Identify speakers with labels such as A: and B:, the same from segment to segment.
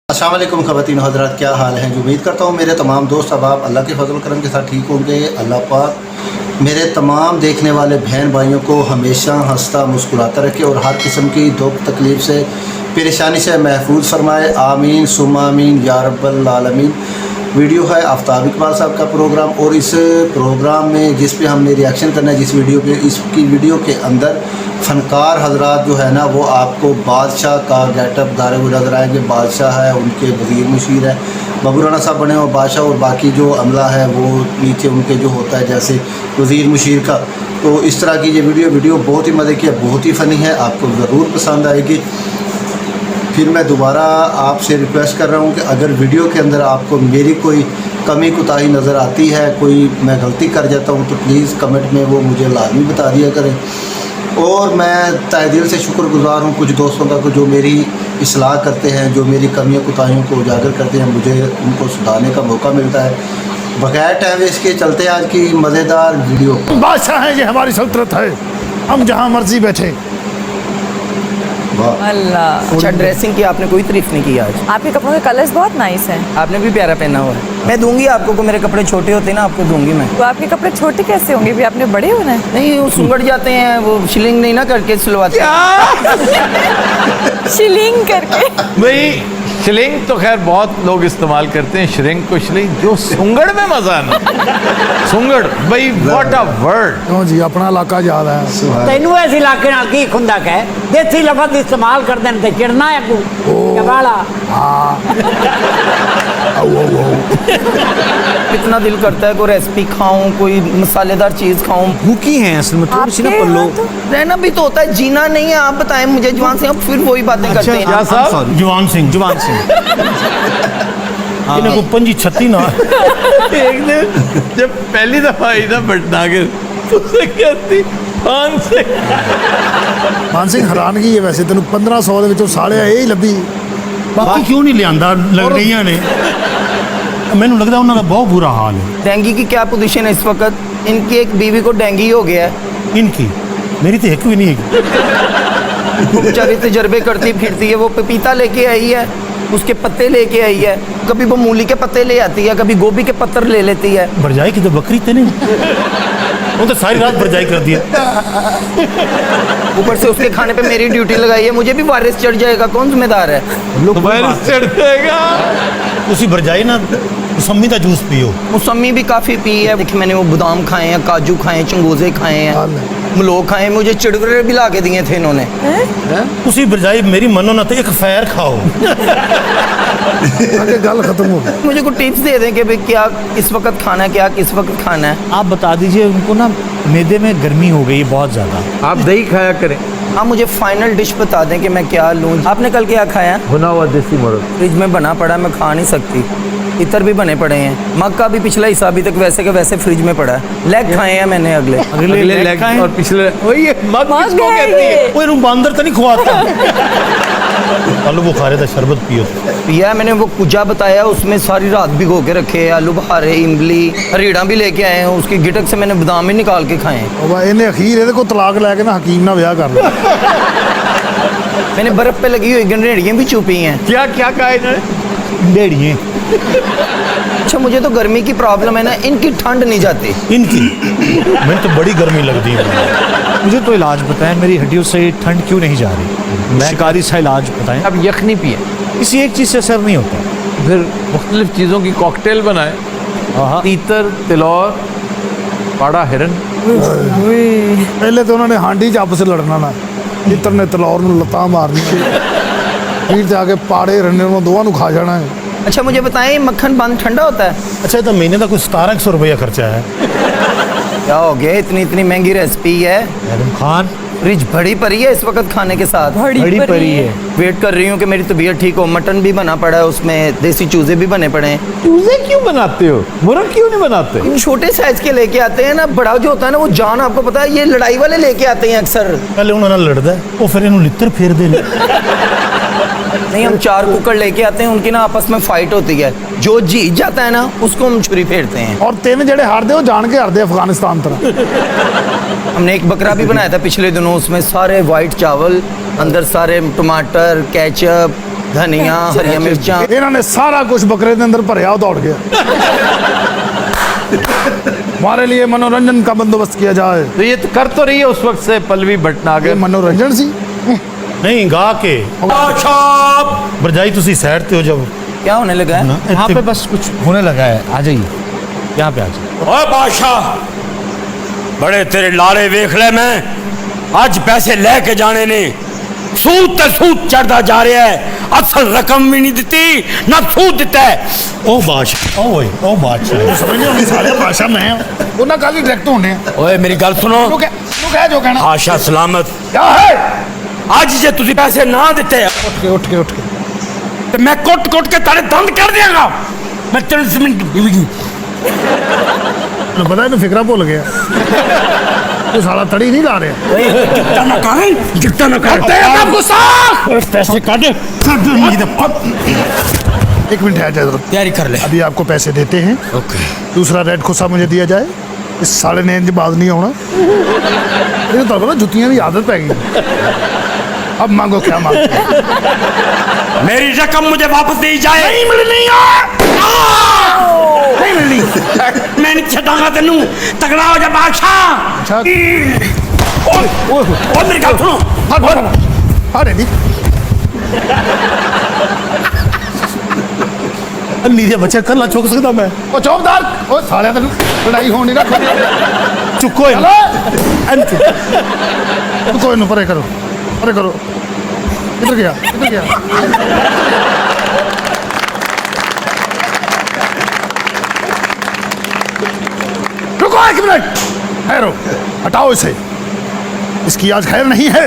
A: अस्सलाम वालेकुम ख़वातीन हज़रात, क्या हाल हैं। जो उम्मीद करता हूँ मेरे तमाम दोस्त अहबाब अल्लाह के फजल करम के साथ ठीक होंगे। अल्लाह पाक मेरे तमाम देखने वाले बहन भाइयों को हमेशा हंसता मुस्कुराता रखे और हर किस्म की दुख तकलीफ़ से परेशानी से महफूज फरमाए। आमीन सुम्मा आमीन या रब्बल आलमीन। वीडियो है आफ्ताब इकबाल साहब का प्रोग्राम, और इस प्रोग्राम में जिस पे हमने रिएक्शन करना है जिस वीडियो पे, इसकी वीडियो के अंदर फ़नकार हजरात जो है ना वो आपको बादशाह का गेटअप दारे हुए नज़र आएंगे। बादशाह है, उनके वज़ीर मुशीर है, बाबू राना साहब बने हुए बादशाह, और बाकी जो अमला है वो नीचे उनके जो होता है जैसे वज़ीर मुशीर का। तो इस तरह की ये वीडियो बहुत ही मज़े की है, बहुत ही फ़नी है, आपको ज़रूर पसंद आएगी। फिर मैं दोबारा आपसे रिक्वेस्ट कर रहा हूँ कि अगर वीडियो के अंदर आपको मेरी कोई कमी कोताही नज़र आती है, कोई मैं गलती कर जाता हूँ, तो प्लीज़ कमेंट में वो मुझे लाजमी बता दिया करें। और मैं तहे दिल से शुक्रगुज़ार हूँ कुछ दोस्तों का जो मेरी इस्लाह करते हैं, जो मेरी कमियों कोताहियों को उजागर करते हैं, मुझे उनको सुधारने का मौका मिलता है। बगैर टाइम वेस्ट के चलते हैं आज की मज़ेदार वीडियो।
B: बादशाह है, ये हमारी सल्तनत है, हम जहाँ मर्जी बैठे।
C: अल्लाह।
D: अच्छा, ड्रेसिंग की आपने कोई तारीफ नहीं की आज।
C: आपके कपड़ों के कलर्स बहुत नाइस हैं।
D: आपने भी प्यारा पहना हुआ है। मैं दूंगी आपको, को मेरे कपड़े छोटे होते हैं ना, आपको दूंगी मैं।
C: तो आपके कपड़े छोटे कैसे होंगे, भी आपने बड़े होना है।
D: नहीं, वो सुंगड़ जाते हैं, वो शिलिंग नहीं ना करके सिलवाते।
C: शिलिंग करके
E: भाई शिलिंग तो खैर बहुत लोग इस्तेमाल करते हैं, श्रिंक को शिलिंग, जो सुंगड़ में मजा ना। सुंगड़ भाई व्हाट अ वर्ड।
B: क्यों जी, अपना इलाका याद है।
F: ਤੈਨੂੰ ਇਸ ਇਲਾਕੇ ਨਾਲ ਕੀ ਹੁੰਦਾ ਕਹਿ ਦੇਸੀ ਲਫ਼ਜ਼ ਇਸਤੇਮਾਲ ਕਰਦੇ ਨੇ ਤੇ ਚਿੜਨਾ ਹੈ ਕੋ ਕਵਾਲਾ।
D: इतना दिल करता है कोई रेसिपी खाऊं, कोई मसालेदार चीज खाऊं।
B: भूखी हैं असल में, थोड़ी सी ना
C: आपके
B: पल्लो।
C: यहाँ तो
D: रहना भी तो होता है, जीना नहीं है। आप बताएं मुझे जवान सिंह, अब फिर वही बातें करते हैं।
E: क्या साहब?
B: जवान सिंह इन्हें को 25-36 ना।
E: एक दिन जब पहली दफा आई ना भटनागर तो उसे कहती खान से
B: मान सिंह हैरानगी है वैसे, तेन 1500 ਦੇ ਵਿੱਚੋਂ ਸਾਲੇ ਇਹ ਹੀ ਲੱਭੀ, ਬਾਕੀ ਕਿਉਂ ਨਹੀਂ ਲਿਆਂਦਾ ਲੱਗ ਰਹੀਆਂ ਨੇ। ਮੈਨੂੰ लगता ਉਹਨਾਂ ਦਾ बहुत बुरा हाल है।
D: डेंगू की क्या पोजीशन है इस वक्त? इनकी एक बीवी को डेंगू हो गया है।
B: इनकी मेरी तो एक भी नहीं है।
D: वो बेचारी तजर्बे करती फिरती है। वो पपीता लेके आई है, उसके पत्ते लेके आई है, कभी वो मूली के पत्ते ले आती है, कभी गोभी के पत्तर ले लेती है।
B: बरजाई की तो बकरी तो नहीं, वो तो सारी रात बरजाई कर दिया।
D: ऊपर से उसके खाने पे मेरी ड्यूटी लगाई है। मुझे भी वायरस चढ़ जाएगा, कौन जिम्मेदार है?
E: वायरस चढ़ जाएगा।
B: उसी बरजाई ना मौसमी का जूस पियो।
D: मौसमी भी काफ़ी पी है। देखिए मैंने वो बादाम खाए हैं, काजू खाए हैं, चंगोज़े खाए हैं, मलोग खाए हैं। मुझे चिड़गड़े भी ला के दिए थे इन्होंने।
B: उसी बरजाई मेरी मनो ना तो एक फैर खाओ। आगे गल खत्म हो गई।
D: मुझे कुछ टिप्स दे दें कि भाई क्या इस वक्त खाना है, क्या किस वक्त खाना है।
G: आप बता दीजिए उनको ना, मैदे में गर्मी हो गई है बहुत ज़्यादा।
E: आप दही खाया करें।
D: आप मुझे फाइनल डिश बता दें कि मैं क्या लूँ। आपने कल क्या खाया?
E: भुना हुआ देसी मुर्ग।
D: फ्रिज में बना पड़ा है, मैं खा नहीं सकती। इतर भी बने पड़े हैं। मग का भी पिछला हिस्सा अभी तक वैसे के वैसे फ्रिज में पड़ा है। लेग खाए हैं मैंने अगले
E: अगले लेग और पिछले वही मग किसको कहती है?
B: वो इन्हों बंदर तो नहीं खुआता। आलू बुखारे का शरबत पियो।
D: पिया मैंने। वो कुजा बताया, उसमें सारी रात भिगो के रखे हैं। आलू बुखारे, इमली, हरीड़ा भी लेके आए हैं। उसकी गिटक से मैंने बादाम भी निकाल के खाए हैं।
B: और इन्हें अखीर ये तलाक लैके ना हकीम ना ब्याह कर लिया।
D: मैंने बर्फ पे लगी हुई गंडेड़ियाँ भी चुपी हैं।
E: क्या क्या कहा इन्होंने?
B: डेढ़िए
D: अच्छा, मुझे तो गर्मी की प्रॉब्लम है ना, इनकी ठंड नहीं जाती।
B: इनकी मैंने तो बड़ी गर्मी लगती है।
G: मुझे तो इलाज बताएं, मेरी हड्डियों से ठंड क्यों नहीं जा रही? शिकारी सा इलाज बताएं।
E: अब यखनी पिए,
G: किसी एक चीज़ से असर नहीं होता।
E: फिर मुख्तलिफ चीज़ों की कॉकटेल बनाए।
G: हाँ,
E: तीतर, तिलौर, पाड़ा हिरन।
B: पहले तो उन्होंने हांडी च आपस लड़ना ना, इतर ने तलौर में लत्ता मारनी, फिर जाके पाड़े रन्ने दोवां खा जाना है।
D: अच्छा मुझे बताएं, मक्खन बंद ठंडा होता है?
B: अच्छा, तो महीने का कोई 1700 रुपया खर्चा है।
D: क्या हो गया, इतनी महंगी रेसिपी है।
G: आदम खान
D: फ्रिज भरी पड़ी है इस वक्त खाने के साथ।
C: बड़ी परी है।
D: वेट कर रही हूँ कि मेरी तबीयत ठीक हो। मटन भी बना पड़ा है, उसमें देसी चूजे भी बने पड़े हैं।
E: चूजे क्यों बनाते हो? मुर्ग क्यों नहीं बनाते?
D: इन छोटे साइज के लेके आते हैं ना, बड़ा जो होता है ना वो जान, आपको पता है, ये लड़ाई वाले लेके आते हैं अक्सर।
B: पहले उन्होंने लड़ता है, वो फिर इन्होंने लित्र फेर देने।
D: नहीं, हम 4 कुकर लेके आते हैं, उनकी ना आपस में फाइट होती है। जो जीत जाता है ना उसको हम छुरी फेरते हैं।
B: और 3 जड़े हारते हो जान के हारते अफगानिस्तान तरह।
D: हमने एक बकरा भी बनाया था पिछले दिनों, उसमें सारे वाइट चावल, अंदर सारे टमाटर, केचप, धनिया हरी मिर्चा
B: ਇਹਨਾਂ ਨੇ ਸਾਰਾ ਕੁਝ ਬੱਕਰੇ ਦੇ ਅੰਦਰ ਭਰਿਆ ਉਹ ਦੌੜ ਗਿਆ हमारे लिए मनोरंजन का बंदोबस्त किया जाए
E: तो ये तो कर तो रही है उस वक्त से पल्लवी भटनागर।
B: ये मनोरंजन सी
G: नहीं गा के भरजाई तुसी साइड ते हो जाओ
D: क्या होने लगा है?
G: यहाँ पे बस कुछ होने लगा है आ जाइए यहाँ पे आ जाइए
H: ओए बादशाह बड़े तेरे लारे वेख ले मैं आज पैसे लेके जाने ने सूद ते सूद चढ़ता जा रहा है असल रकम भी नहीं दी ना सूद दिता है
G: ओ बादशाह ओ बादशाह
B: समझ नहीं होगी सारे भाषा में ਉਹਨਾਂ ਕੱਲ ਹੀ ਡਾਇਰੈਕਟ ਹੋਣੇ ਆ
H: ओए मेरी गल सुनो
B: ਤੂੰ ਕਹਿ ਜੋ ਕਹਿਣਾ
H: आशा सलामत
B: क्या है
H: आज जे तुसी पैसे ना दिते
B: उठ के
H: तो मैं कुट कुट के तारे दंद कर देंगा मैं 30 मिनट
B: ਤੈਨੂੰ ਪਤਾ ਇਹਨੂੰ ਫਿਕਰਾ ਭੁੱਲ ਗਿਆ ਤੂੰ ਸਾਲਾ ਤੜੀ ਨਹੀਂ ਲਾ ਰਿਹਾ
H: जिट्टा ना कर गुस्सा पैसे काट
B: एक मिनट है जरा
H: तैयारी कर ले
B: अभी आपको पैसे देते हैं
H: ओके
B: दूसरा रेड खुस्सा मुझे दिया जाए इस साले ने इनके बाद नहीं आना ये तो पता जुतियां की आदत पै गई अब मांगो क्या मांगो
H: मेरी रकम मुझे वापस दी जाए नहीं मिलनी
B: नहीं मिलनी
H: मैं नहीं छटांगा तेनू तगड़ा हो जा बादशाह
B: अच्छा
H: ओ मेरी गल सुनो
B: अरे नहीं
G: अन्नी दे बच्चे कल चुक सकता मैं
B: ओ चौकदार ओ साले तेन लड़ाई होनी ना
G: चुको
B: चलो कोई ना परे करो किधर गया रुको एक मिनट ठहरो हटाओ इसे इसकी आज खैर नहीं है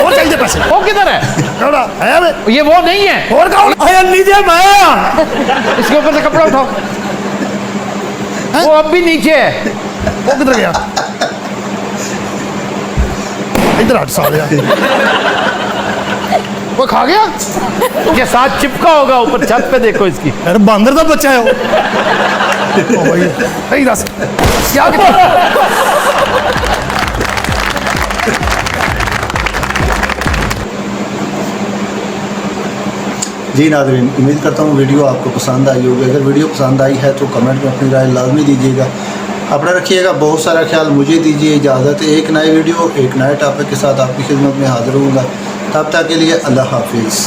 B: और चाहिए पैसे
E: वो किधर है?
B: कौड़ा है बे
E: ये वो नहीं है,
B: और कौन
H: नीचे मैं
E: इसके ऊपर से कपड़ा उठाओ। वो अब भी नीचे है।
B: वो किधर गया इधर हट साले वो खा गया
E: के साथ चिपका होगा ऊपर छत पे, देखो इसकी।
G: अरे बंदर का बच्चा है वो
B: ओ भाई नहीं दस क्या
A: जी नाज़रीन, उम्मीद करता हूँ वीडियो आपको पसंद आई होगी। अगर वीडियो पसंद आई है तो कमेंट में अपनी राय लाजमी दीजिएगा। अपना रखिएगा बहुत सारा ख्याल। मुझे दीजिए इजाज़त। एक नए वीडियो एक नए टॉपिक के साथ आपकी खिदमत में हाजिर होऊंगा। तब तक के लिए अल्लाह हाफिज़।